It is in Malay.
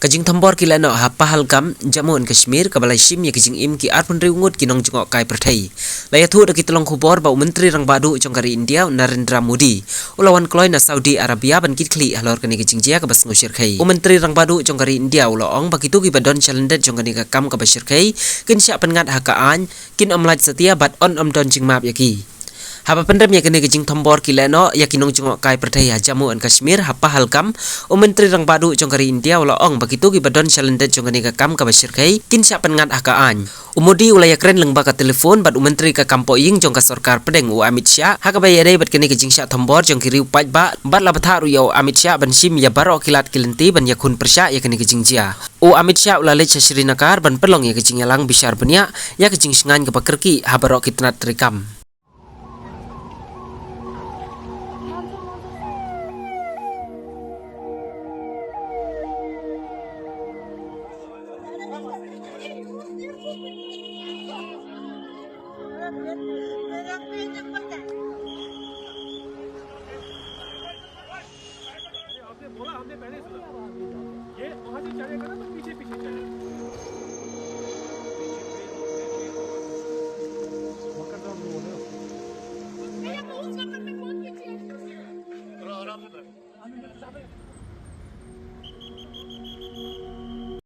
Kajing thambor kila no ha Pahalgam Jammu and Kashmir kabalai sim ya kajing im ki arpun riungut kinong jengok kai perthai laya thu dak kitolong khubor ba menteri rang badu jongkari India Narendra Modi ulawan kloy na Saudi Arabia ban kitkhli halor kani kajing jia ka bas ngusir khai menteri rang badu jongkari India ulaong ba kitu ki badon chalender jongkani ka kam ka basir khai kin sya pengat ha ka an kin amlaj setia bat on don jingmap yaki haba pendam ya kene kajing thambor kilano ya kinong jengok kai perthai ha Jammu and Kashmir ha Pahalgam menteri rang badu jongkari India ulaong ba kitu ki badon chalender jongkani ka kam ka basir khai kin sya pengat ha ka an umudi ulaya kren lengba ka telefon bat menteri ka kampo ying jong ka sarkar pedeng u Amit Shah ha ka bayare bat kene kajing sya thambor jong kiri upat ba bat la batharu yo Amit Shah ban sim ya baro kilat kilenti ban ya khun persya ya kene kajing jia u Amit Shah ulale cha Srinagar ban pelong ya kajing yalang bisar benya ya kajing singan ka pakerki ha baro kitnat rekam Merak